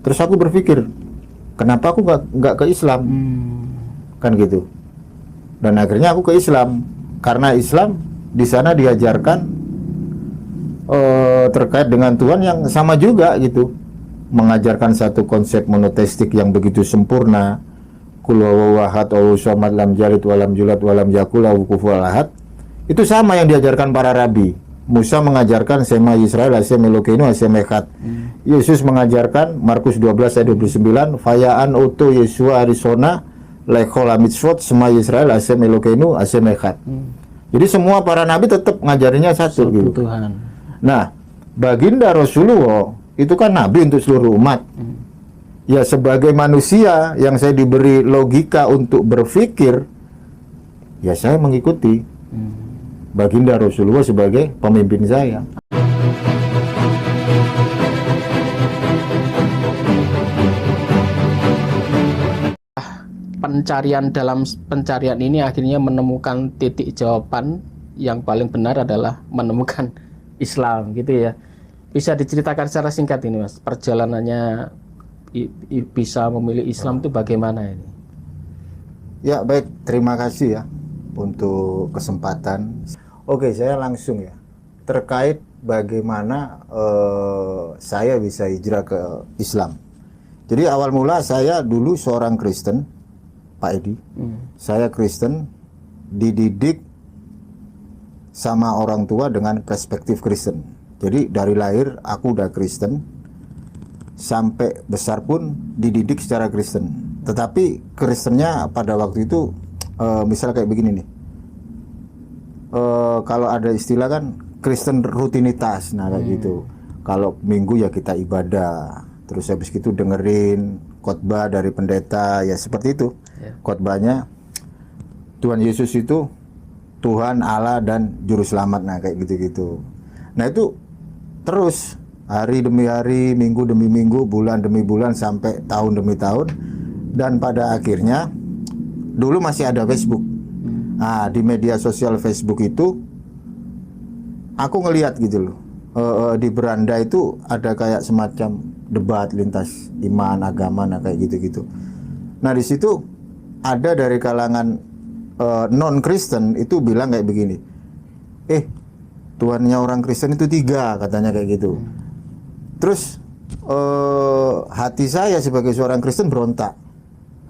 Terus aku berpikir, kenapa aku nggak ke Islam, kan gitu. Dan akhirnya aku ke Islam, karena Islam di sana diajarkan terkait dengan Tuhan yang sama juga gitu, mengajarkan satu konsep monoteistik yang begitu sempurna. Kul huwallahu ahad, Allahu samad, lam yalid walam yulad walam yakul lahu kufuwan ahad. Itu sama yang diajarkan para rabi. Musa mengajarkan Sema Yisrael Hashem Elokeinu Hashem Echad. Yesus mengajarkan Markus 12 ayat 29, Fayaan Oto Yesua Arizona Lekol Mitzvot Sema Yisrael Hashem Elokeinu Hashem Echad. Jadi semua para nabi tetap ngajarinya satu gitu. Tuhan. Nah, baginda Rasulullah itu kan nabi untuk seluruh umat. Ya, sebagai manusia yang saya diberi logika untuk berpikir, ya saya mengikuti baginda Rasulullah sebagai pemimpin saya. Dalam pencarian ini akhirnya menemukan titik jawaban yang paling benar adalah menemukan Islam gitu ya. Bisa diceritakan secara singkat ini Mas, perjalanannya bisa memilih Islam itu bagaimana ini? Ya baik, terima kasih ya untuk kesempatan. Oke, saya langsung ya terkait bagaimana saya bisa hijrah ke Islam. Jadi awal mula saya dulu seorang Kristen, Pak Edi. Saya Kristen, dididik sama orang tua dengan perspektif Kristen. Jadi dari lahir aku udah Kristen, sampai besar pun dididik secara Kristen. Tetapi Kristennya pada waktu itu misalnya kayak begini nih. Kalau ada istilah kan Kristen rutinitas, nah kayak gitu. Kalau minggu ya kita ibadah, terus habis itu dengerin khotbah dari pendeta, ya seperti itu. Khotbahnya Tuhan Yesus itu Tuhan, Allah, dan Juru Selamat, nah kayak gitu-gitu. Nah itu terus hari demi hari, minggu demi minggu, bulan demi bulan, sampai tahun demi tahun. Dan pada akhirnya dulu masih ada Facebook. Nah, di media sosial Facebook itu aku ngelihat gitu loh, di beranda itu ada kayak semacam debat lintas iman, agama, nah kayak gitu-gitu. Nah di situ ada dari kalangan non Kristen itu bilang kayak begini, Tuhannya orang Kristen itu 3, katanya kayak gitu. Terus hati saya sebagai seorang Kristen berontak.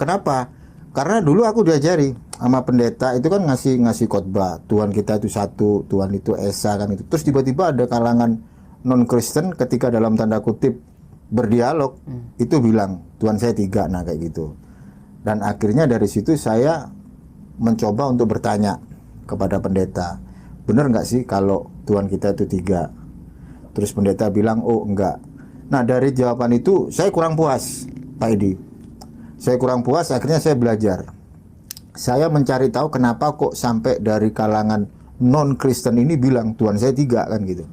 Kenapa? Karena dulu aku diajari sama pendeta itu kan ngasih khotbah, Tuhan kita itu satu, Tuhan itu esa, kan itu. Terus tiba-tiba ada kalangan non Kristen ketika dalam tanda kutip berdialog itu bilang Tuhan saya 3, nah kayak gitu. Dan akhirnya dari situ saya mencoba untuk bertanya kepada pendeta, benar nggak sih kalau Tuhan kita itu 3? Terus pendeta bilang, oh enggak. Nah dari jawaban itu saya kurang puas, Pak Edi. Saya kurang puas, akhirnya saya belajar. Saya mencari tahu kenapa kok sampai dari kalangan non-Kristen ini bilang Tuhan saya 3, kan gitu.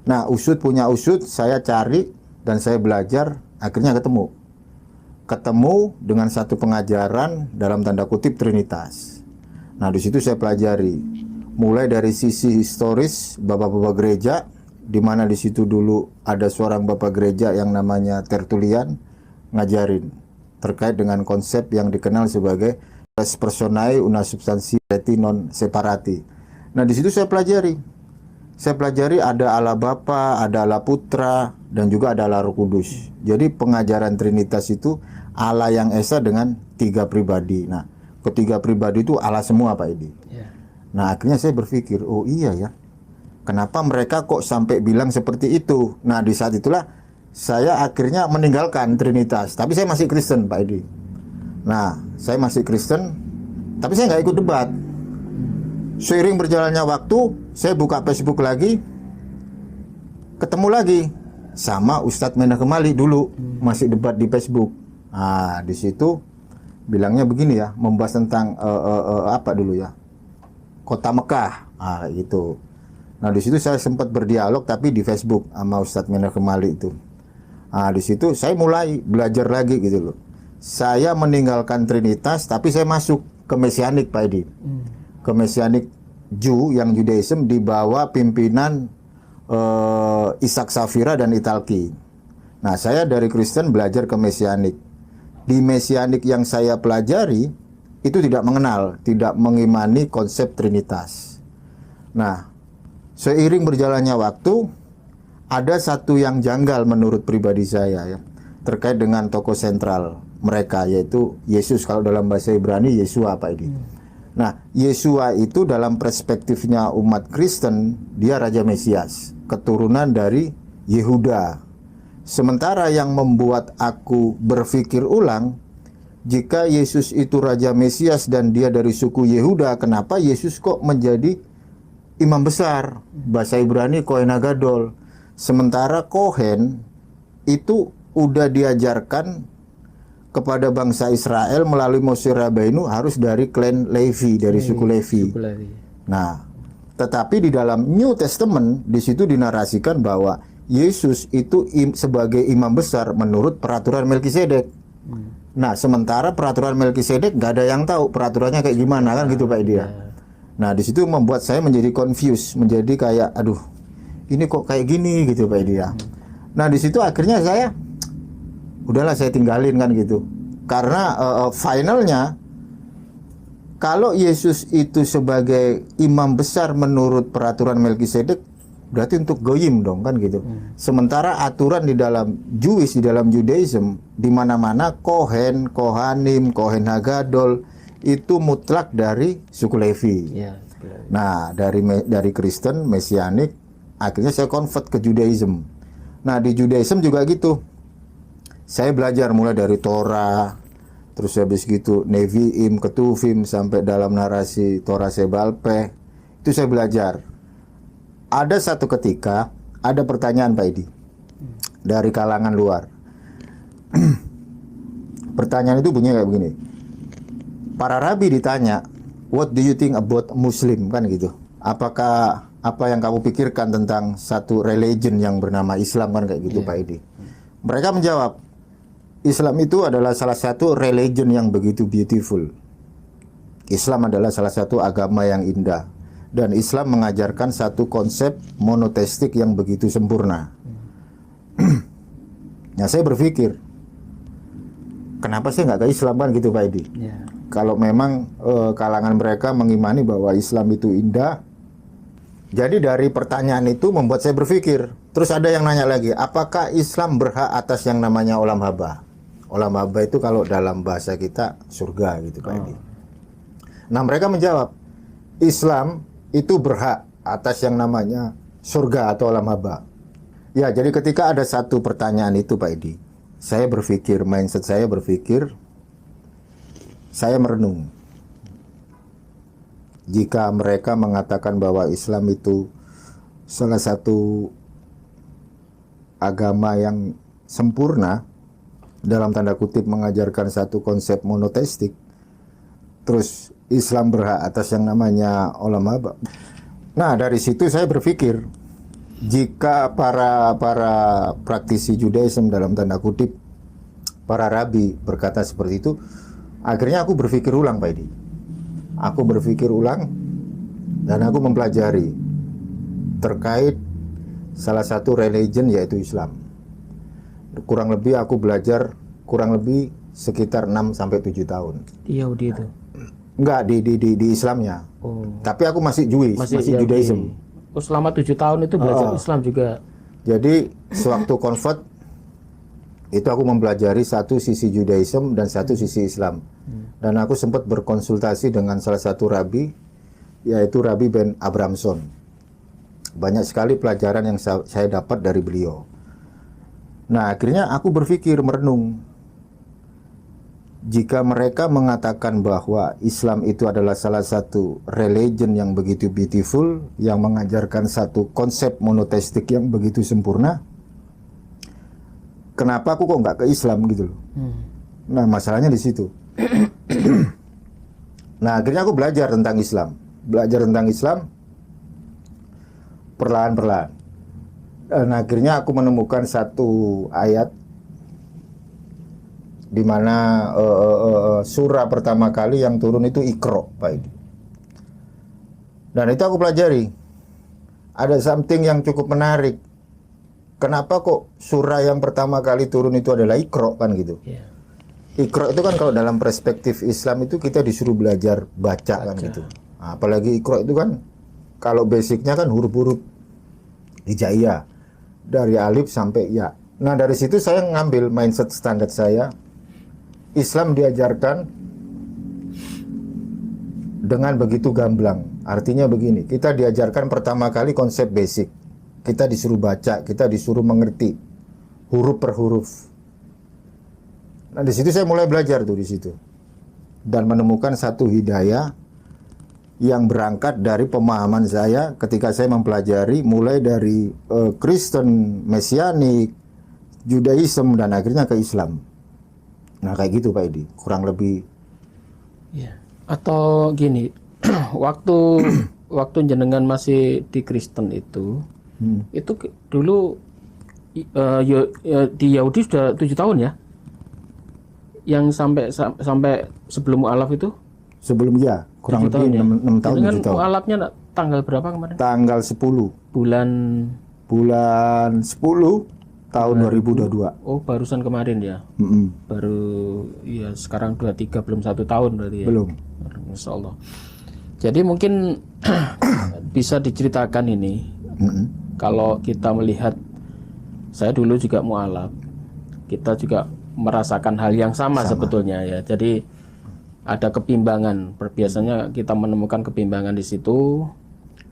Nah usut punya usut, saya cari dan saya belajar, akhirnya ketemu dengan satu pengajaran dalam tanda kutip Trinitas. Nah di situ saya pelajari mulai dari sisi historis bapak-bapak gereja, di mana di situ dulu ada seorang bapak gereja yang namanya Tertullian ngajarin terkait dengan konsep yang dikenal sebagai res personae una substantia non separati. Nah di situ saya pelajari ada Allah Bapa, ada Allah Putra, dan juga ada Allah Roh Kudus. Jadi pengajaran Trinitas itu Allah yang esa dengan 3 pribadi. Nah ketiga pribadi itu Allah semua, Pak Edi. Nah akhirnya saya berpikir, oh iya ya, kenapa mereka kok sampai bilang seperti itu? Nah di saat itulah saya akhirnya meninggalkan Trinitas. Tapi saya masih Kristen, Pak Edi. Nah saya masih Kristen, tapi saya nggak ikut debat. Seiring berjalannya waktu, saya buka Facebook lagi, ketemu lagi sama Ustadz Menah Kemali dulu, masih debat di Facebook. Nah di situ bilangnya begini ya, membahas tentang apa dulu ya, Kota Mekah, gitu. Nah di situ saya sempat berdialog tapi di Facebook sama Ustadz Menah Kemali itu. Nah di situ saya mulai belajar lagi gitu loh. Saya meninggalkan Trinitas tapi saya masuk ke Mesianik, Pak Edi. Ke Mesianik Jew yang Judaism di bawah pimpinan Ishak Safira dan Italki. Nah, saya dari Kristen belajar ke Mesianik. Di Mesianik yang saya pelajari itu tidak mengenal, tidak mengimani konsep Trinitas. Nah, seiring berjalannya waktu, ada satu yang janggal menurut pribadi saya ya, terkait dengan tokoh sentral mereka, yaitu Yesus. Kalau dalam bahasa Ibrani, Yesua Pak Edi. Nah, Yesua itu dalam perspektifnya umat Kristen, dia Raja Mesias, keturunan dari Yehuda. Sementara yang membuat aku berpikir ulang, jika Yesus itu Raja Mesias dan dia dari suku Yehuda, kenapa Yesus kok menjadi imam besar? Bahasa Ibrani Kohen Hagadol. Sementara Kohen itu udah diajarkan kepada bangsa Israel melalui Moshe Rabbeinu harus dari klan Levi, dari suku Levi. Nah, tetapi di dalam New Testament di situ dinarasikan bahwa Yesus itu sebagai imam besar menurut peraturan Melkisedek. Nah, sementara peraturan Melkisedek nggak ada yang tahu peraturannya kayak gimana kan gitu Pak Edi ya. Nah, di situ membuat saya menjadi confused, menjadi kayak aduh, ini kok kayak gini gitu Pak Edi ya. Nah, di situ akhirnya saya udahlah saya tinggalin kan gitu. Karena finalnya kalau Yesus itu sebagai imam besar menurut peraturan Melkisedek, berarti untuk goyim dong kan gitu. Sementara aturan di dalam Jewish, di dalam Judaism, di mana-mana Kohen, Kohanim, Kohen Hagadol itu mutlak dari suku Levi. Nah, dari Kristen Mesianik akhirnya saya convert ke Judaism. Nah, di Judaism juga gitu. Saya belajar mulai dari Torah, terus habis gitu Nevi'im, Ketuvim, sampai dalam narasi Torah Sebalpeh. Itu saya belajar. Ada satu ketika ada pertanyaan Pak Edi dari kalangan luar. Pertanyaan itu bunyinya kayak begini. Para rabi ditanya, "What do you think about Muslim?" kan gitu. Apakah apa yang kamu pikirkan tentang satu religion yang bernama Islam kan kayak gitu Pak Edi. Mereka menjawab, Islam itu adalah salah satu religion yang begitu beautiful. Islam adalah salah satu agama yang indah. Dan Islam mengajarkan satu konsep monoteistik yang begitu sempurna. Nah, saya berpikir, kenapa saya nggak ke Islam kan gitu Pak Edi? Kalau memang kalangan mereka mengimani bahwa Islam itu indah. Jadi dari pertanyaan itu membuat saya berpikir. Terus ada yang nanya lagi, apakah Islam berhak atas yang namanya olam haba? Olam haba itu kalau dalam bahasa kita surga gitu Pak Edi. Nah, mereka menjawab, Islam itu berhak atas yang namanya surga atau olam haba. Ya, jadi ketika ada satu pertanyaan itu Pak Edi, saya berpikir, mindset saya berpikir, saya merenung. Jika mereka mengatakan bahwa Islam itu salah satu agama yang sempurna, dalam tanda kutip mengajarkan satu konsep monoteistik, terus Islam berhak atas yang namanya olam haba. Nah, dari situ saya berpikir, jika para praktisi Judaism dalam tanda kutip, para rabi berkata seperti itu, akhirnya aku berpikir ulang Pak Edi. Aku berpikir ulang dan aku mempelajari terkait salah satu religion yaitu Islam. Kurang lebih aku belajar kurang lebih sekitar 6-7 tahun. Di Yahudi itu? Enggak, di Islamnya. Tapi aku masih Jewish, masih Judaism. Selama 7 tahun itu belajar Islam juga. Jadi sewaktu convert itu aku mempelajari satu sisi Judaism dan satu sisi Islam. Dan aku sempat berkonsultasi dengan salah satu rabi, yaitu Rabi Ben Abramson. Banyak sekali pelajaran yang saya dapat dari beliau. Nah, akhirnya aku berpikir, merenung. Jika mereka mengatakan bahwa Islam itu adalah salah satu religion yang begitu beautiful, yang mengajarkan satu konsep monoteistik yang begitu sempurna, kenapa aku kok nggak ke Islam gitu loh? Nah, masalahnya di situ. Nah, akhirnya aku belajar tentang Islam, perlahan-perlahan. Dan akhirnya aku menemukan satu ayat di mana surah pertama kali yang turun itu Iqra, Pak Edi. Dan itu aku pelajari. Ada something yang cukup menarik. kenapa kok surah yang pertama kali turun itu adalah Iqra kan gitu. Ya. Iqra itu kan kalau dalam perspektif Islam itu kita disuruh belajar baca kan gitu. Nah, apalagi Iqra itu kan kalau basicnya kan huruf-huruf hijaiyah dari alif sampai ya. Nah dari situ saya ngambil mindset standar saya, Islam diajarkan dengan begitu gamblang. Artinya begini, kita diajarkan pertama kali konsep basic. Kita disuruh baca, kita disuruh mengerti huruf per huruf. Nah di situ saya mulai belajar tuh di situ dan menemukan satu hidayah yang berangkat dari pemahaman saya ketika saya mempelajari mulai dari Kristen, Mesianik, Judaism dan akhirnya ke Islam. Nah kayak gitu Pak Edi, kurang lebih. Ya. Atau gini, waktu jenengan masih di Kristen itu dulu di Yahudi sudah 7 tahun ya, yang sampai sebelum mualaf itu. Sebelum ya, kurang lebih 6 tahun, 7 tahun. Mualafnya tanggal berapa kemarin? Tanggal 10. Bulan 10 tahun 2022. Oh, barusan kemarin ya. Baru ya sekarang 23 belum 1 tahun berarti ya. Belum. Insya Allah. Jadi mungkin bisa diceritakan ini. Kalau kita melihat, saya dulu juga mualaf. Kita juga merasakan hal yang sama. Sebetulnya ya. Jadi ada kebimbangan. Biasanya kita menemukan kebimbangan di situ.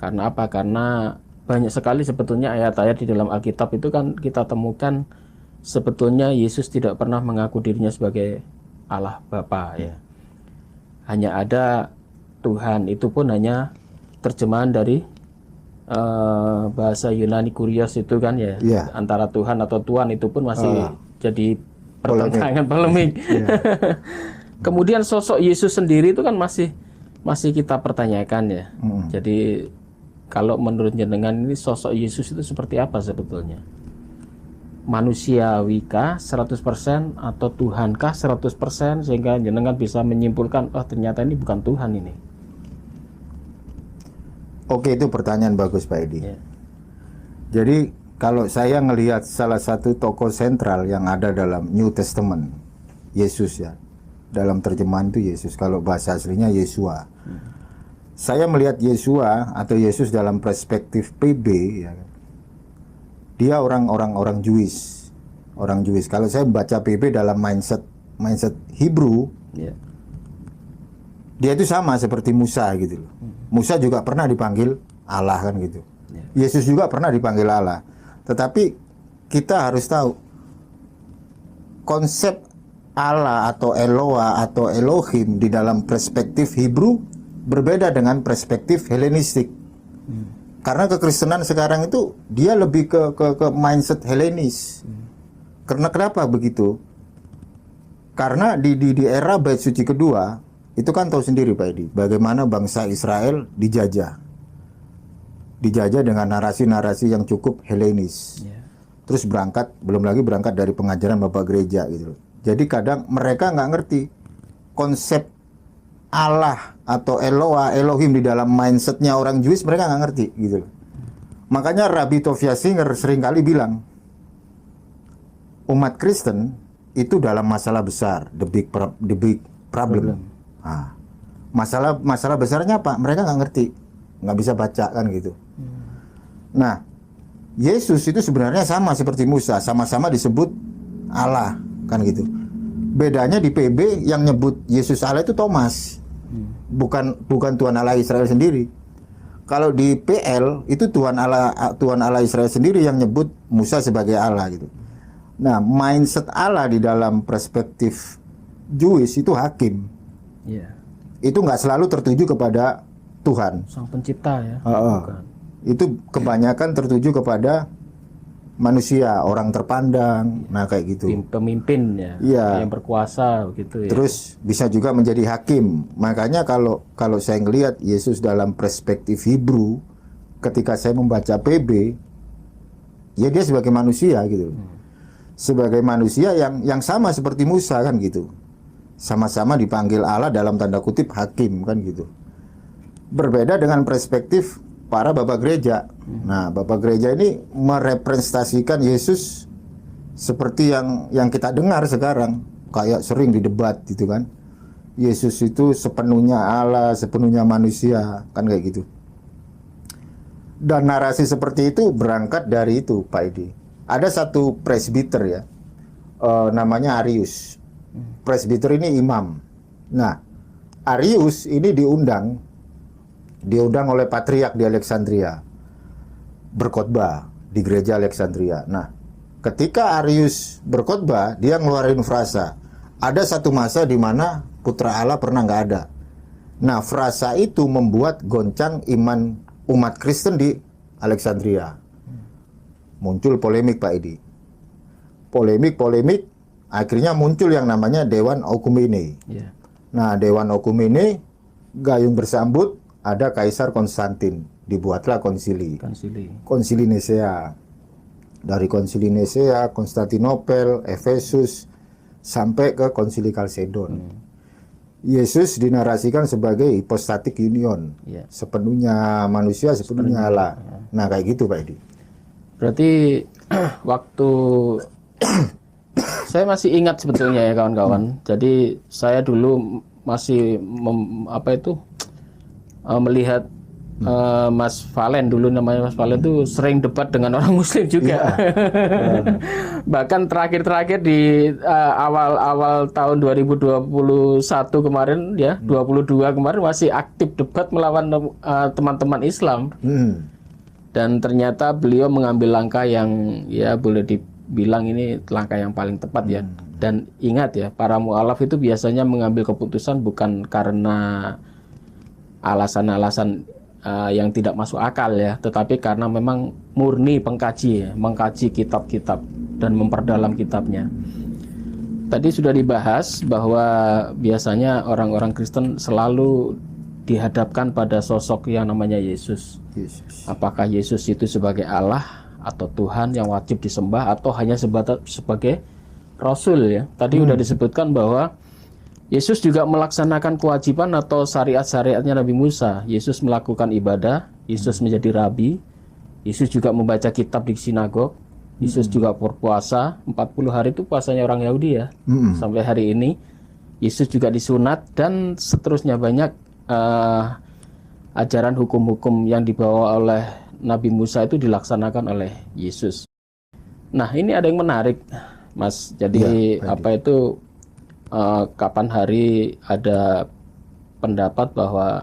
Karena apa? Karena banyak sekali sebetulnya ayat-ayat di dalam Alkitab itu kan kita temukan sebetulnya Yesus tidak pernah mengaku dirinya sebagai Allah Bapa ya. Hanya ada Tuhan, itu pun hanya terjemahan dari bahasa Yunani Kurios itu kan ya. Antara Tuhan atau Tuhan itu pun masih jadi pertentangan polemik. Kemudian sosok Yesus sendiri itu kan masih kita pertanyakan ya. Jadi kalau menurut jenengan ini sosok Yesus itu seperti apa sebetulnya? Manusiawikah 100% atau Tuhankah 100% sehingga jenengan bisa menyimpulkan oh ternyata ini bukan Tuhan ini. Oke, itu pertanyaan bagus Pak Edi. Jadi kalau saya ngelihat salah satu tokoh sentral yang ada dalam New Testament, Yesus ya. Dalam terjemahan itu Yesus, kalau bahasa aslinya Yesua. Saya melihat Yesua atau Yesus dalam perspektif PB ya, dia orang Jewish, orang Jewish. Kalau saya baca PB dalam mindset Hebrew, dia itu sama seperti Musa gitu loh. Musa juga pernah dipanggil Allah kan gitu. Yesus juga pernah dipanggil Allah. Tetapi kita harus tahu konsep Allah atau Eloah atau Elohim di dalam perspektif Hebrew berbeda dengan perspektif Helenistik. Karena kekristenan sekarang itu dia lebih ke mindset Helenis. Karena kenapa begitu? Karena di era Bait Suci kedua itu kan tahu sendiri Pak Edi, bagaimana bangsa Israel dijajah dengan narasi-narasi yang cukup Helenis. Terus belum lagi berangkat dari pengajaran Bapak Gereja gitu. Jadi kadang mereka nggak ngerti konsep Allah atau Eloah, Elohim di dalam mindsetnya orang Jewish, mereka nggak ngerti gitu. Makanya Rabbi Tovia Singer seringkali bilang umat Kristen itu dalam masalah besar, the big problem. Nah, masalah besarnya apa? Mereka nggak ngerti, nggak bisa baca kan gitu. Nah, Yesus itu sebenarnya sama seperti Musa, sama-sama disebut Allah kan gitu. Bedanya di PB yang nyebut Yesus Allah itu Thomas, bukan Tuhan Allah Israel sendiri. Kalau di PL itu Tuhan Allah Israel sendiri yang nyebut Musa sebagai Allah gitu. Nah, mindset Allah di dalam perspektif Jewish itu hakim. Itu nggak selalu tertuju kepada Tuhan, Sang Pencipta ya. Itu kebanyakan tertuju kepada manusia, orang terpandang, nah kayak gitu. Pemimpin ya, yang berkuasa gitu ya. Terus bisa juga menjadi hakim. Makanya kalau saya ngelihat Yesus dalam perspektif Hebrew, ketika saya membaca PB, ya dia sebagai manusia gitu. Sebagai manusia yang sama seperti Musa kan gitu. Sama-sama dipanggil Allah dalam tanda kutip hakim kan gitu. Berbeda dengan perspektif para bapak gereja. Nah, bapak gereja ini merepresentasikan Yesus seperti yang kita dengar sekarang, kayak sering di debat gitu kan. Yesus itu sepenuhnya Allah, sepenuhnya manusia, kan kayak gitu. Dan narasi seperti itu berangkat dari itu, Pak Edi. Ada satu presbiter ya, namanya Arius. Presbiter ini imam. Nah, Arius ini diundang oleh patriark di Alexandria berkhotbah di gereja Alexandria. Nah, ketika Arius berkhotbah, dia ngeluarin frasa. Ada satu masa di mana Putra Allah pernah nggak ada. Nah, frasa itu membuat goncang iman umat Kristen di Alexandria. Muncul polemik, Pak Edi. Polemik, akhirnya muncul yang namanya Dewan Okumene. Yeah. Nah, Dewan Okumene gayung bersambut, ada Kaisar Konstantin. Dibuatlah konsili. Konsili Nisea. Dari konsili Nisea, Konstantinopel, Efesus, sampai ke konsili Kalsedon. Yesus dinarasikan sebagai hypostatic union, sepenuhnya manusia, sepenuhnya Allah. Nah, kayak gitu, Pak Edi. Berarti waktu saya masih ingat sebetulnya ya kawan-kawan. Jadi saya dulu masih melihat Mas Valen, dulu namanya Mas Valen itu sering debat dengan orang Muslim juga. Bahkan terakhir-terakhir di awal tahun 2021 kemarin ya, 22 kemarin masih aktif debat melawan teman-teman Islam. Dan ternyata beliau mengambil langkah yang ya boleh dibilang ini langkah yang paling tepat ya. Dan ingat ya, para mu'alaf itu biasanya mengambil keputusan bukan karena alasan-alasan yang tidak masuk akal ya, tetapi karena memang murni pengkaji ya, mengkaji kitab-kitab dan memperdalam kitabnya. Tadi sudah dibahas bahwa biasanya orang-orang Kristen selalu dihadapkan pada sosok yang namanya Yesus. Apakah Yesus itu sebagai Allah atau Tuhan yang wajib disembah atau hanya sebagai Rasul ya. Tadi sudah disebutkan bahwa Yesus juga melaksanakan kewajiban atau syariat-syariatnya Nabi Musa. Yesus melakukan ibadah, Yesus menjadi rabi, Yesus juga membaca kitab di sinagog, Yesus juga berpuasa, 40 hari itu puasanya orang Yahudi ya, sampai hari ini. Yesus juga disunat dan seterusnya banyak ajaran hukum-hukum yang dibawa oleh Nabi Musa itu dilaksanakan oleh Yesus. Nah, ini ada yang menarik, Mas. Jadi kapan hari ada pendapat bahwa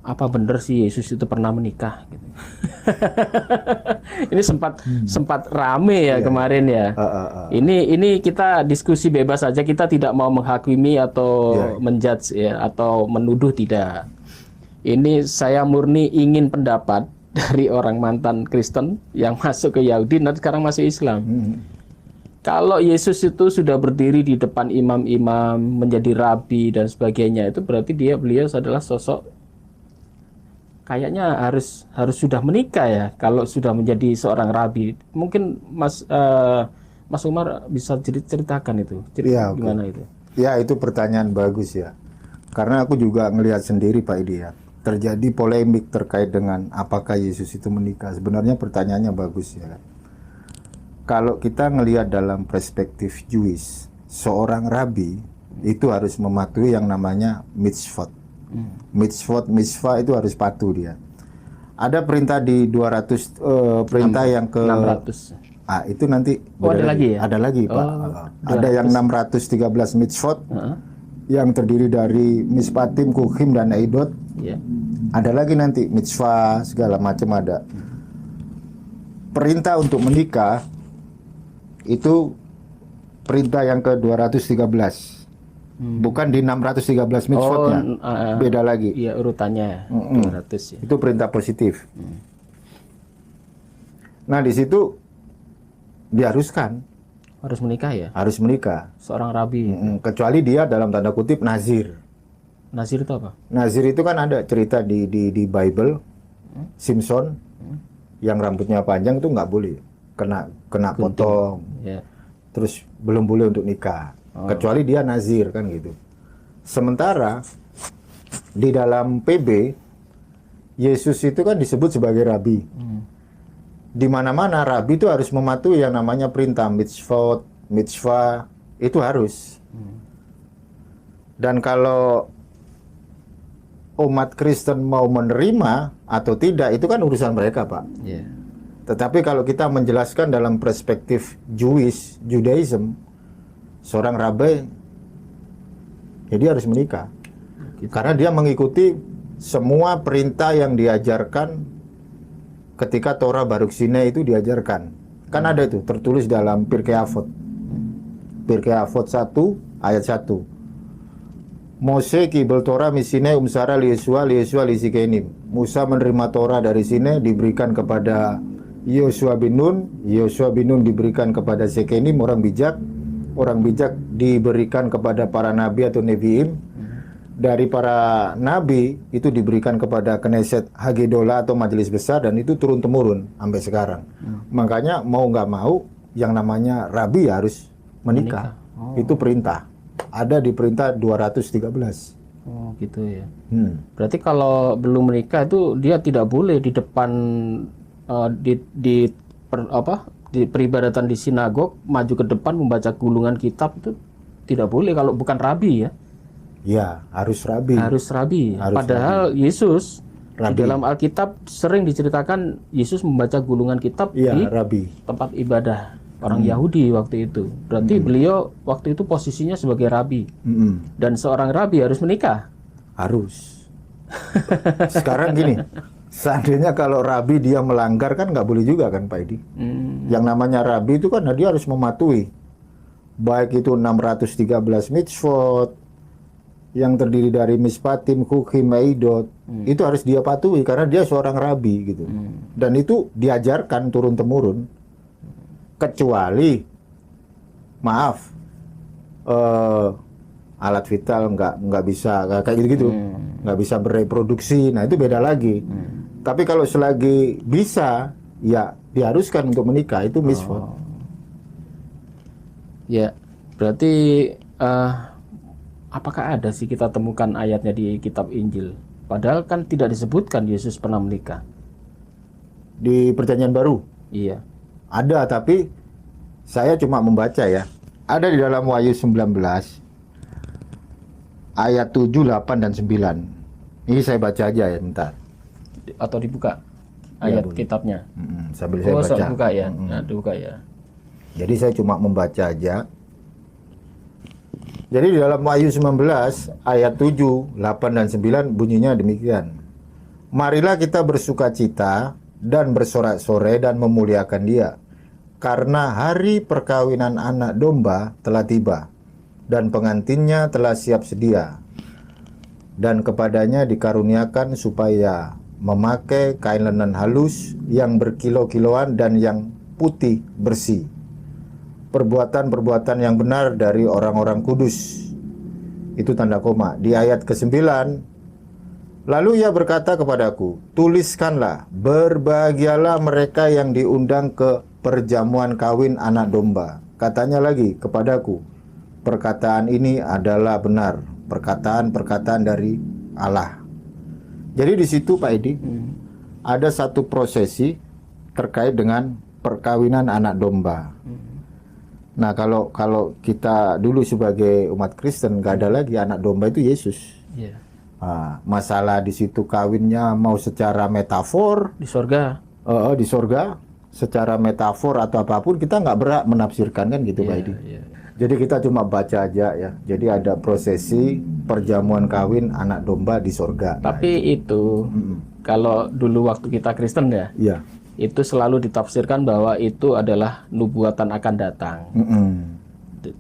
apa benar sih Yesus itu pernah menikah gitu. Ini sempat rame ya kemarin ya. Ini kita diskusi bebas saja, kita tidak mau menghakimi atau menjudge ya atau menuduh, tidak. Ini saya murni ingin pendapat dari orang mantan Kristen yang masuk ke Yahudi dan sekarang masuk Islam. Kalau Yesus itu sudah berdiri di depan imam-imam, menjadi rabi dan sebagainya, itu berarti beliau adalah sosok kayaknya harus sudah menikah ya. Kalau sudah menjadi seorang rabi, mungkin Mas Umar bisa ceritakan itu. Gimana itu? Ya, itu pertanyaan bagus ya. Karena aku juga ngelihat sendiri, Pak Edi ya. Terjadi polemik terkait dengan apakah Yesus itu menikah. Sebenarnya pertanyaannya bagus ya. Kalau kita ngelihat dalam perspektif Jewish, seorang rabi itu harus mematuhi yang namanya mitzvot. Mitzvah itu harus patuh dia. Ada perintah di 200 perintah yang ke 600. Itu nanti ada lagi ya? Ada lagi, Pak. Ada yang 613 mitzvot yang terdiri dari mispatim, kuhim dan eidot. Ada lagi nanti mitzvah segala macam ada. Perintah untuk menikah itu perintah yang ke 213. Bukan di 613 mitzvotnya. Beda lagi. Iya, urutannya 200 ya. Itu perintah positif. Nah, di situ diharuskan harus menikah ya? Harus menikah. Seorang rabi. Kecuali dia dalam tanda kutip nazir. Nazir itu apa? Nazir itu kan ada cerita di Bible. Simpson yang rambutnya panjang itu nggak boleh kena potong. Terus belum boleh untuk nikah. Kecuali dia nazir kan gitu. Sementara di dalam PB Yesus itu kan disebut sebagai rabi. Di mana-mana rabi itu harus mematuhi yang namanya perintah mitzvah itu harus. Dan kalau umat Kristen mau menerima atau tidak itu kan urusan mereka, Pak. Yeah. Tetapi kalau kita menjelaskan dalam perspektif Judaism, seorang rabi ya dia harus menikah. Karena dia mengikuti semua perintah yang diajarkan ketika Torah Baruk Sinai itu diajarkan. Kan ada itu tertulis dalam Pirkei Avot. Pirkei Avot 1 ayat 1. Mose kibel Torah misine umsara Yosua lisikenim. Musa menerima Torah dari sini diberikan kepada Yosua bin Nun diberikan kepada Sekenim orang bijak diberikan kepada para nabi atau neviim. Dari para nabi itu diberikan kepada Knesset Hagedola atau majelis besar, dan itu turun temurun sampai sekarang. Makanya mau nggak mau yang namanya rabi harus menikah. Oh. Itu perintah. Ada di perintah 213. Oh gitu ya. Berarti kalau belum menikah itu dia tidak boleh di depan di peribadatan di sinagog maju ke depan membaca gulungan kitab, itu tidak boleh kalau bukan rabi ya. Ya, harus rabi. Harus rabi. Padahal rabi. Yesus rabi. Di dalam Alkitab sering diceritakan Yesus membaca gulungan kitab di rabi. Tempat ibadah orang Yahudi waktu itu. Berarti beliau waktu itu posisinya sebagai rabi. Dan seorang rabi harus menikah. Harus. Sekarang gini, seandainya kalau rabi dia melanggar kan nggak boleh juga kan Pak Edi. Yang namanya rabi itu kan dia harus mematuhi. Baik itu 613 mitzvot yang terdiri dari mispatim, hukim, maidot, itu harus dia patuhi karena dia seorang rabi gitu. Dan itu diajarkan turun temurun. Kecuali maaf alat vital nggak bisa kayak gitu, nggak bisa bereproduksi, nah itu beda lagi. Tapi kalau selagi bisa ya diharuskan untuk menikah, itu mitzvot. Ya berarti apakah ada sih kita temukan ayatnya di kitab Injil, padahal kan tidak disebutkan Yesus pernah menikah di Perjanjian Baru? Iya. Ada, tapi saya cuma membaca ya. Ada di dalam Wahyu 19 ayat 7, 8, dan 9. Ini saya baca aja ya, bentar. Atau dibuka ayat kitabnya? Sambil saya baca. Buka ya. Nah, dibuka ya. Jadi saya cuma membaca aja. Jadi di dalam Wahyu 19 ayat 7, 8, dan 9 bunyinya demikian. Marilah kita bersukacita dan bersorak-sorai dan memuliakan Dia, karena hari perkawinan anak domba telah tiba, dan pengantinnya telah siap sedia. Dan kepadanya dikaruniakan supaya memakai kain lenan halus yang berkilo-kiloan dan yang putih bersih. Perbuatan-perbuatan yang benar dari orang-orang kudus. Itu tanda koma. Di ayat ke-9, lalu ia berkata kepadaku, tuliskanlah, berbahagialah mereka yang diundang ke perjamuan kawin anak domba. Katanya lagi kepadaku, perkataan ini adalah benar, perkataan-perkataan dari Allah. Jadi di situ Pak Edi, ada satu prosesi terkait dengan perkawinan anak domba. Nah kalau kita dulu sebagai umat Kristen nggak ada lagi anak domba, itu Yesus. Yeah. Nah, masalah di situ kawinnya mau secara metafor di sorga, di sorga secara metafor atau apapun kita nggak berhak menafsirkan kan gitu Pak Edi. Jadi kita cuma baca aja ya. Jadi ada prosesi perjamuan kawin anak domba di sorga. Tapi itu kalau dulu waktu kita Kristen ya, itu selalu ditafsirkan bahwa itu adalah nubuatan akan datang.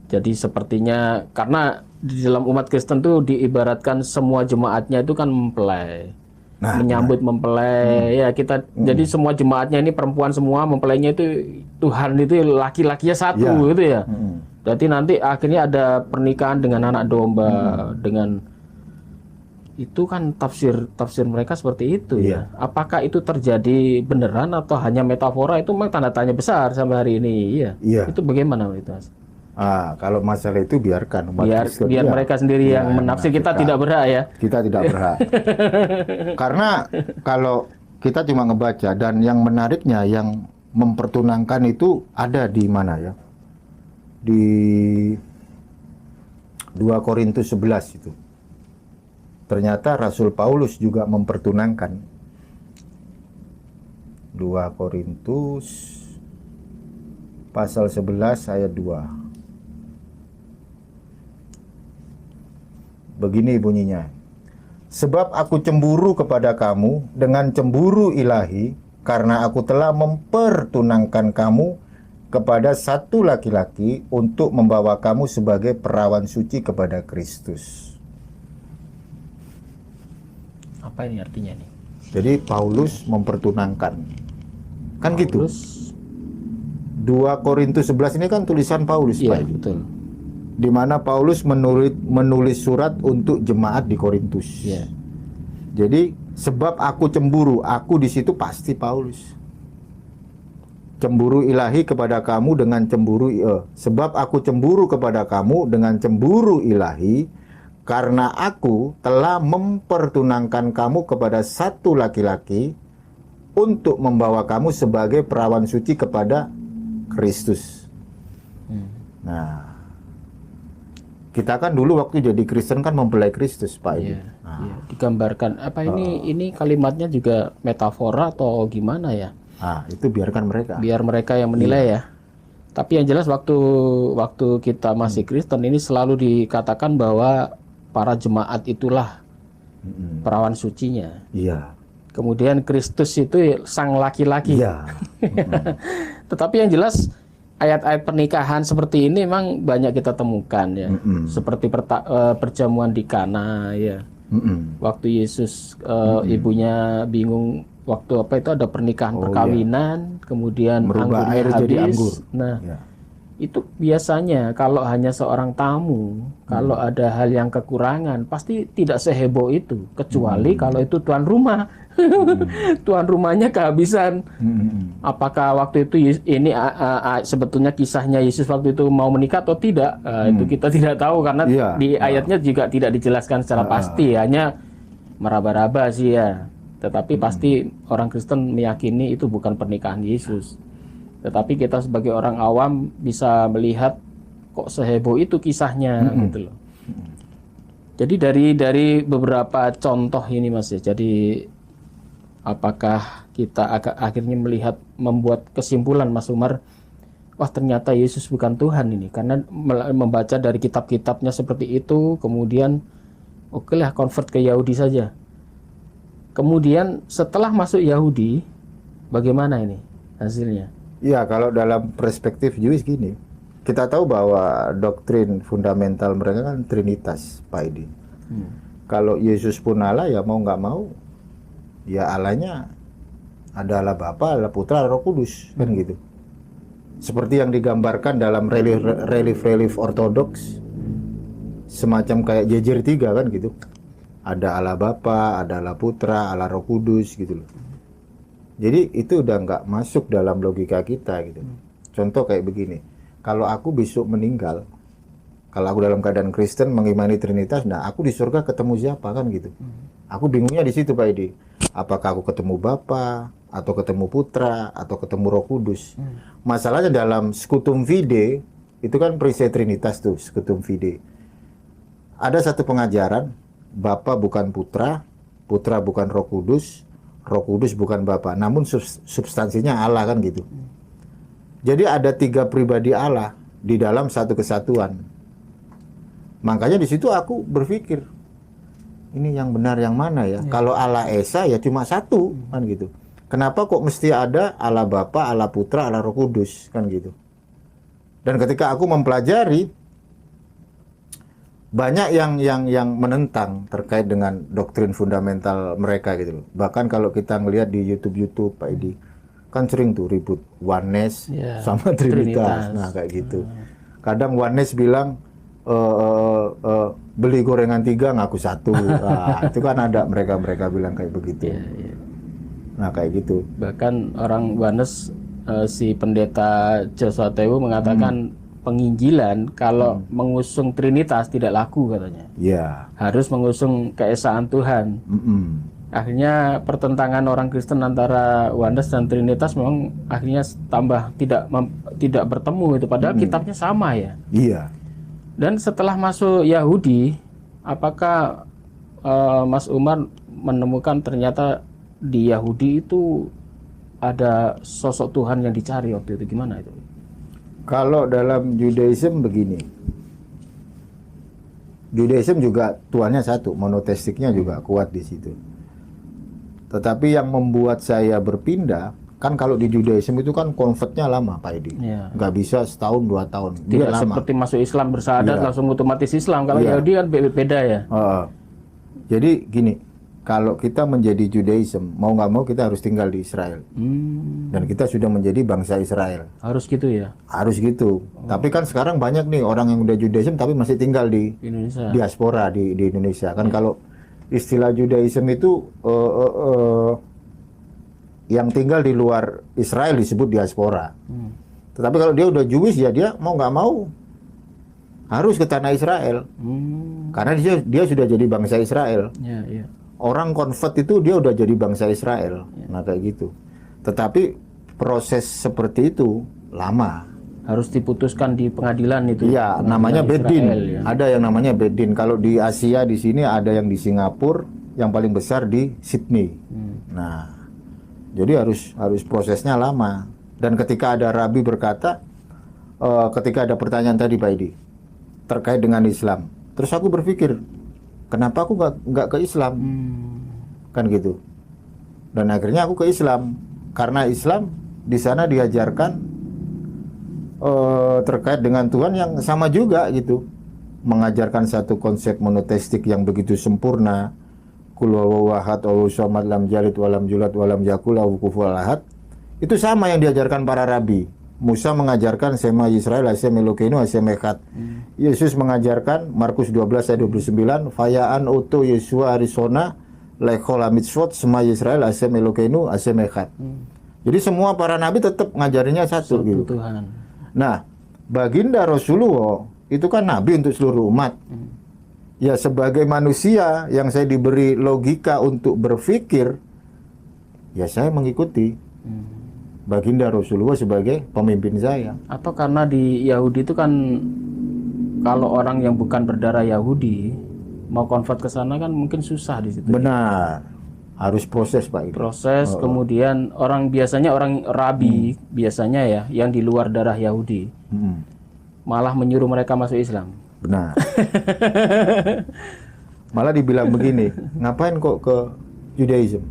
Jadi sepertinya karena di dalam umat Kristen tuh diibaratkan semua jemaatnya itu kan mempelai, menyambut mempelai ya kita. Jadi semua jemaatnya ini perempuan semua, mempelainya itu Tuhan itu laki-lakinya satu gitu ya. Berarti nanti akhirnya ada pernikahan dengan anak domba dengan itu kan tafsir mereka seperti itu ya. Apakah itu terjadi beneran atau hanya metafora, itu memang tanda tanya besar sampai hari ini ya. Itu bagaimana itu Mas? Kalau masalah itu biarkan umat Kristen, biar ya. mereka sendiri yang menafsir, kita tidak berhak ya. Kita tidak berhak. Karena kalau kita cuma ngebaca, dan yang menariknya yang mempertunangkan itu ada di mana ya? Di 2 Korintus 11 itu. Ternyata Rasul Paulus juga mempertunangkan. 2 Korintus pasal 11 ayat 2. Begini bunyinya. Sebab aku cemburu kepada kamu dengan cemburu ilahi, karena aku telah mempertunangkan kamu kepada satu laki-laki untuk membawa kamu sebagai perawan suci kepada Kristus. Apa ini artinya nih? Jadi Paulus mempertunangkan. Kan gitu. 2 Korintus 11 ini kan tulisan Paulus, Iya, Pak. betul. Di mana Paulus menulis surat untuk jemaat di Korintus. Iya. Jadi sebab aku cemburu, aku di situ pasti Paulus. Cemburu ilahi kepada kamu dengan cemburu sebab aku cemburu kepada kamu dengan cemburu ilahi, karena aku telah mempertunangkan kamu kepada satu laki-laki untuk membawa kamu sebagai perawan suci kepada Kristus. Nah, kita kan dulu waktu jadi Kristen kan mempelai Kristus, Pak. Iya, iya. Digambarkan apa ini kalimatnya juga metafora atau gimana ya? Itu biarkan mereka. Biar mereka yang menilai ya. Tapi yang jelas waktu kita masih Kristen ini selalu dikatakan bahwa para jemaat itulah perawan sucinya. Iya. Kemudian Kristus itu sang laki-laki. Iya. Tetapi yang jelas ayat-ayat pernikahan seperti ini memang banyak kita temukan ya. Seperti perjamuan di Kana ya. Waktu Yesus ibunya bingung waktu apa itu ada pernikahan perkawinan, kemudian merubah anggurnya air habis. jadi anggur. Nah, itu biasanya kalau hanya seorang tamu, kalau ada hal yang kekurangan, pasti tidak seheboh itu, kecuali kalau itu tuan rumah. Tuan rumahnya kehabisan. Apakah waktu itu ini sebetulnya kisahnya Yesus waktu itu mau menikah atau tidak? Itu kita tidak tahu karena di ayatnya juga tidak dijelaskan secara pasti, hanya meraba-raba sih ya. Tetapi pasti orang Kristen meyakini itu bukan pernikahan Yesus. Tetapi kita sebagai orang awam bisa melihat kok seheboh itu kisahnya gitu loh. Jadi dari beberapa contoh ini Mas ya. Jadi apakah kita akhirnya membuat kesimpulan Mas Umar, wah ternyata Yesus bukan Tuhan ini, karena membaca dari kitab-kitabnya seperti itu, kemudian oke lah convert ke Yahudi saja. Kemudian setelah masuk Yahudi, bagaimana ini hasilnya? Ya, kalau dalam perspektif Jewish gini, kita tahu bahwa doktrin fundamental mereka kan Trinitas, Pak Edi. Kalau Yesus pun Allah, ya mau nggak mau, ya Allahnya ada Allah Bapa, Allah Putra, Allah Roh Kudus, kan gitu. Seperti yang digambarkan dalam relief ortodoks, semacam kayak jejer 3 kan gitu. Ada Allah Bapa, ada Allah Putra, Allah Roh Kudus gitu loh. Jadi itu udah nggak masuk dalam logika kita gitu. Contoh kayak begini, kalau aku besok meninggal, kalau aku dalam keadaan Kristen mengimani Trinitas, nah aku di surga ketemu siapa kan gitu. Aku bingungnya di situ Pak Edi. Apakah aku ketemu Bapa, atau ketemu Putra, atau ketemu Roh Kudus? Masalahnya dalam Scutum Fide, itu kan perisai Trinitas tuh, Scutum Fide. Ada satu pengajaran, Bapa bukan Putra, Putra bukan Roh Kudus, Roh Kudus bukan Bapa, namun substansinya Allah kan gitu. Jadi ada 3 pribadi Allah di dalam satu kesatuan. Makanya di situ aku berpikir, ini yang benar yang mana ya? Kalau Allah Esa ya cuma satu kan gitu. Kenapa kok mesti ada Allah Bapa, Allah Putra, Allah Roh Kudus kan gitu. Dan ketika aku mempelajari, banyak yang menentang terkait dengan doktrin fundamental mereka gitu loh. Bahkan kalau kita ngelihat di YouTube Pak Edi, kan sering tuh ribut oneness sama Trinitas. Nah kayak gitu. Kadang oneness bilang beli gorengan 3 ngaku 1. Nah, itu kan ada mereka bilang kayak begitu. Nah kayak gitu. Bahkan orang oneness si pendeta Joshua Tewu mengatakan penginjilan kalau mengusung Trinitas tidak laku katanya. Ya. Harus mengusung keesaan Tuhan. Akhirnya pertentangan orang Kristen antara oneness dan Trinitas memang akhirnya tambah tidak bertemu itu, padahal kitabnya sama ya. Iya. Dan setelah masuk Yahudi, apakah Mas Umar menemukan ternyata di Yahudi itu ada sosok Tuhan yang dicari waktu itu, gimana itu? Kalau dalam Judaism begini, Judaism juga Tuhannya satu, monoteistiknya juga kuat di situ. Tetapi yang membuat saya berpindah, kan kalau di Judaism itu kan convertnya lama, Pak Edi. Ya. Nggak bisa setahun 2 tahun. Tidak Dia lama. seperti masuk Islam bersahadat langsung otomatis Islam. Kalau Iya. Yahudi kan beda ya. Jadi gini, kalau kita menjadi Judaism, mau nggak mau kita harus tinggal di Israel. Dan kita sudah menjadi bangsa Israel. Harus gitu ya, Harus gitu. Tapi kan sekarang banyak nih orang yang udah Judaism tapi masih tinggal di Indonesia. diaspora di Indonesia. Kan kalau istilah Judaism itu yang tinggal di luar Israel disebut diaspora. Tetapi kalau dia udah Jewish ya dia mau nggak mau harus ke tanah Israel. Karena dia sudah jadi bangsa Israel. Ya, ya. Orang convert itu dia udah jadi bangsa Israel. Nah kayak gitu. Tetapi proses seperti itu lama. Harus diputuskan di pengadilan itu. Iya, Pengadilan namanya Bedin. Israel, ya. Ada yang namanya Bedin. Kalau di Asia di sini ada yang di Singapura, yang paling besar di Sydney. Nah, jadi harus prosesnya lama. Dan ketika ada rabi berkata, ketika ada pertanyaan tadi Pak Edi terkait dengan Islam, terus aku berpikir, kenapa aku nggak ke Islam? Kan gitu. Dan akhirnya aku ke Islam karena Islam di sana diajarkan terkait dengan Tuhan yang sama juga gitu, mengajarkan satu konsep monoteistik yang begitu sempurna, kul huwallahu ahad Allahu samad lam yalid walam yulad walam yakul lahu kufuwan ahad. Itu sama yang diajarkan para rabi. Musa mengajarkan Sema Yisrael Hashem Elokeinu Hashem Echad. Yesus mengajarkan Markus 12 ayat 29, Fayaan Oto Yesua Arizona Lechol Mitzvot Sema Yisrael Hashem Elokeinu Hashem Echad. Jadi semua para nabi tetap ngajarinya satu gitu. Tuhan. Nah, baginda Rasulullah itu kan nabi untuk seluruh umat. Ya sebagai manusia yang saya diberi logika untuk berpikir, ya saya mengikuti baginda Rasulullah sebagai pemimpin saya. Atau karena di Yahudi itu kan kalau orang yang bukan berdarah Yahudi mau convert ke sana kan mungkin susah di situ. Benar. Harus proses Pak Edi. Proses kemudian orang biasanya orang rabi biasanya ya yang di luar darah Yahudi malah menyuruh mereka masuk Islam. Benar. Malah dibilang begini, ngapain kok ke Judaism?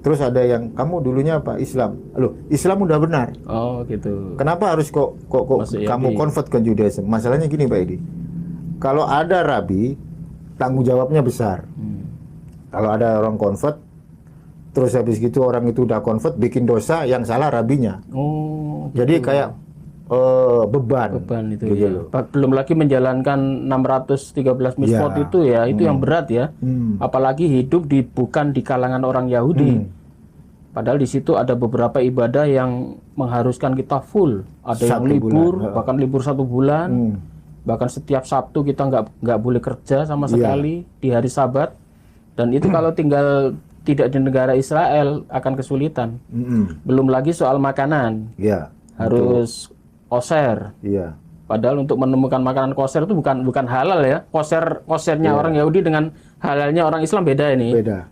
Terus ada yang kamu dulunya apa? Islam. Loh, Islam udah benar. Oh gitu. Kenapa harus kok kamu convert ke Judaism? Masalahnya gini Pak Edi. Kalau ada rabi, tanggung jawabnya besar. Kalau ada orang convert, terus habis gitu orang itu udah convert bikin dosa, yang salah rabinya. Oh. Jadi kayak beban Beban itu gitu ya. loh. Belum lagi menjalankan 613 mitzvot Ya. itu ya, itu yang berat ya. Apalagi hidup bukan di kalangan orang Yahudi. Padahal di situ ada beberapa ibadah yang mengharuskan kita full. Ada yang 1 libur, bulan. bahkan libur 1 bulan. Bahkan setiap Sabtu kita nggak boleh kerja sama sekali di hari Sabat. Dan itu kalau tinggal tidak di negara Israel akan kesulitan. Belum lagi soal makanan. Iya. Harus kosher. Iya. Padahal untuk menemukan makanan kosher itu bukan halal ya. Kosernya orang Yahudi dengan halalnya orang Islam beda ini. Beda.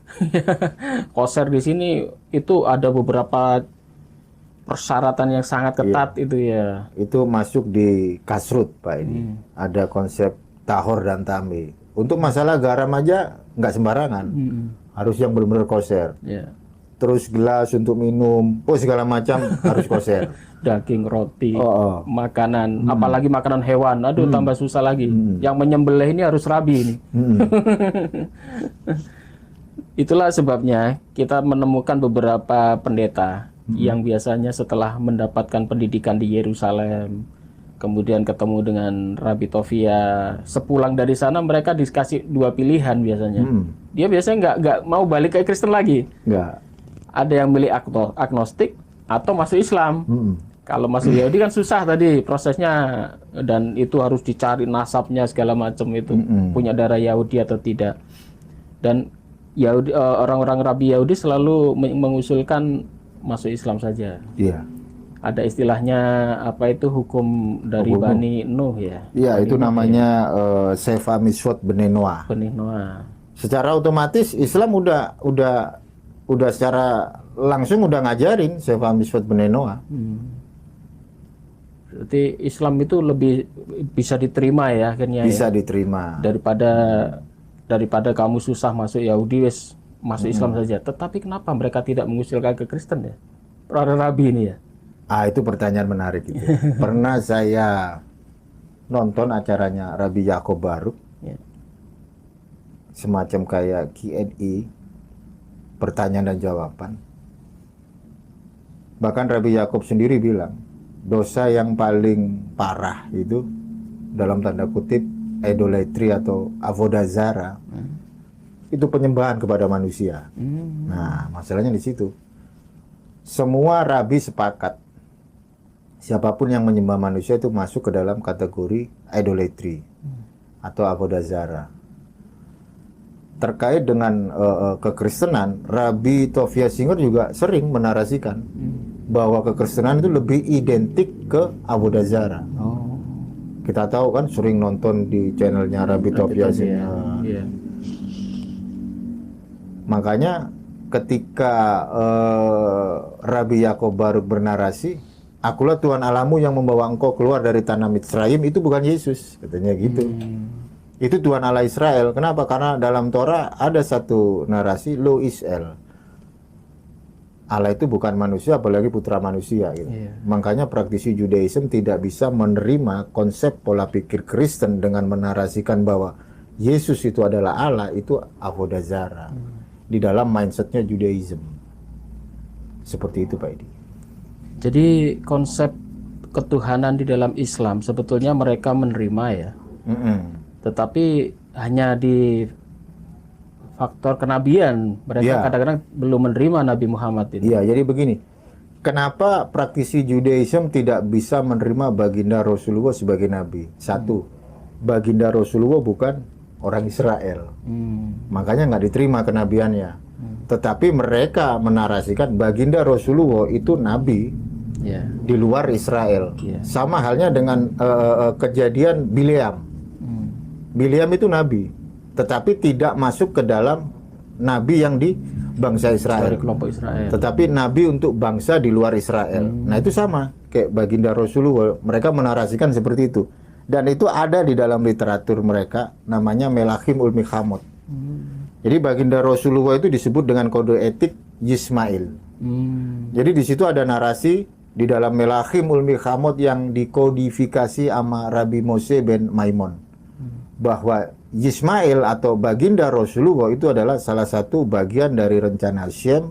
Kosher di sini itu ada beberapa persyaratan yang sangat ketat itu ya. Itu masuk di kasrut Pak ini. Ada konsep tahor dan tambi. Untuk masalah garam aja nggak sembarangan. Harus yang benar-benar kosher. Ya. Terus gelas untuk minum, segala macam harus kosher. Daging, roti, makanan, apalagi makanan hewan. Aduh, tambah susah lagi. Yang menyembelih ini harus rabi ini. Itulah sebabnya kita menemukan beberapa pendeta yang biasanya setelah mendapatkan pendidikan di Yerusalem, kemudian ketemu dengan Rabi Tovia, sepulang dari sana mereka dikasih 2 pilihan biasanya. Dia biasanya nggak mau balik ke Kristen lagi. Nggak. Ada yang milih agnostik atau masuk Islam. Kalau masuk Yahudi kan susah tadi prosesnya, dan itu harus dicari nasabnya segala macam itu, punya darah Yahudi atau tidak. Dan Yahudi, orang-orang Rabi Yahudi selalu mengusulkan masuk Islam saja. Iya. Ada istilahnya apa itu, hukum dari Bani Nuh ya. Iya, itu namanya Sefa Miswot Bene Noah. Bani Noah. Secara otomatis Islam udah secara langsung udah ngajarin Sefa Miswot Bene Noah. Berarti Islam itu lebih bisa diterima ya akhirnya. Bisa ya? diterima. Daripada kamu susah masuk Yahudi, wes masuk Islam saja. Tetapi kenapa mereka tidak mengusulkan ke Kristen ya? Para Rabi ini ya. Itu pertanyaan menarik itu. Pernah saya nonton acaranya Rabi Yakob Baruk. Ya. Semacam kayak Q&A, pertanyaan dan jawaban. Bahkan Rabi Yakob sendiri bilang, dosa yang paling parah itu dalam tanda kutip idolatry atau avodazara, itu penyembahan kepada manusia. Nah, masalahnya di situ. Semua rabi sepakat, siapapun yang menyembah manusia itu masuk ke dalam kategori idolatry atau avodazara. Terkait dengan kekristenan, Rabi Tovia Singer juga sering menarasikan bahwa kekristenan itu lebih identik ke avodazara. Kita tahu kan, sering nonton di channelnya Rabi Tovia Singer. Iya. Makanya ketika Rabi Yakob Baruk bernarasi, akulah Tuhan Allahmu yang membawa engkau keluar dari tanah Mitzrayim, itu bukan Yesus, katanya gitu. Itu Tuhan Allah Israel. Kenapa? Karena dalam Torah ada satu narasi, Lo Israel. Allah itu bukan manusia, apalagi putra manusia. Gitu. Makanya praktisi Judaism tidak bisa menerima konsep pola pikir Kristen dengan menarasikan bahwa Yesus itu adalah Allah, itu avodazara. Di dalam mindsetnya Judaism. Seperti itu Pak Edi. Jadi konsep ketuhanan di dalam Islam sebetulnya mereka menerima ya. Tetapi hanya di faktor kenabian mereka kadang-kadang belum menerima Nabi Muhammad ini. Iya, jadi begini. Kenapa praktisi Judaism tidak bisa menerima baginda Rasulullah sebagai nabi? Satu, baginda Rasulullah bukan orang Israel. Makanya nggak diterima kenabiannya. Tetapi mereka menarasikan baginda Rasulullah itu nabi di luar Israel. Sama halnya dengan kejadian Bileam. Bileam itu nabi, tetapi tidak masuk ke dalam nabi yang di bangsa Israel. Dari kelompok Israel. Tetapi nabi untuk bangsa di luar Israel. Nah itu sama kayak baginda Rasulullah. Mereka menarasikan seperti itu. Dan itu ada di dalam literatur mereka, namanya Melachim Ulmi Khamot. Jadi baginda Rasulullah itu disebut dengan kode etik Yismail. Jadi di situ ada narasi di dalam Melachim Ulmi Khamot yang dikodifikasi sama Rabbi Moshe ben Maimon, bahwa Yismail atau baginda Rasulullah itu adalah salah satu bagian dari rencana Hashem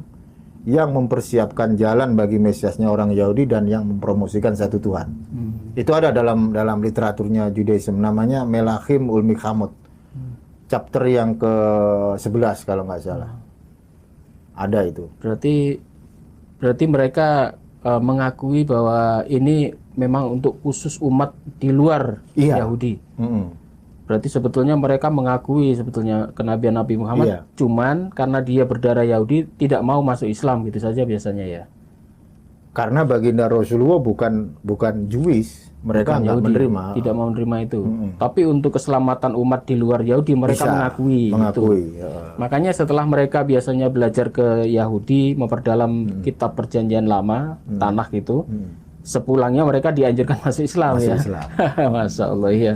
yang mempersiapkan jalan bagi Mesiasnya orang Yahudi dan yang mempromosikan satu Tuhan. Itu ada dalam literaturnya Judaism, namanya Melachim Ulmi Khamot. Chapter yang ke-11 kalau nggak salah. Ada itu. Berarti mereka mengakui bahwa ini memang untuk khusus umat di luar Yahudi. Berarti sebetulnya mereka mengakui sebetulnya kenabian Nabi Muhammad, cuman karena dia berdarah Yahudi tidak mau masuk Islam gitu saja biasanya ya. Karena baginda Rasulullah bukan Jewish, mereka nggak menerima. Tidak mau menerima itu. Tapi untuk keselamatan umat di luar Yahudi mereka mengakui. Gitu. Makanya setelah mereka biasanya belajar ke Yahudi, memperdalam kitab Perjanjian Lama, Tanakh itu, sepulangnya mereka dianjurkan masuk Islam ya. Islam. Masya Allah ya.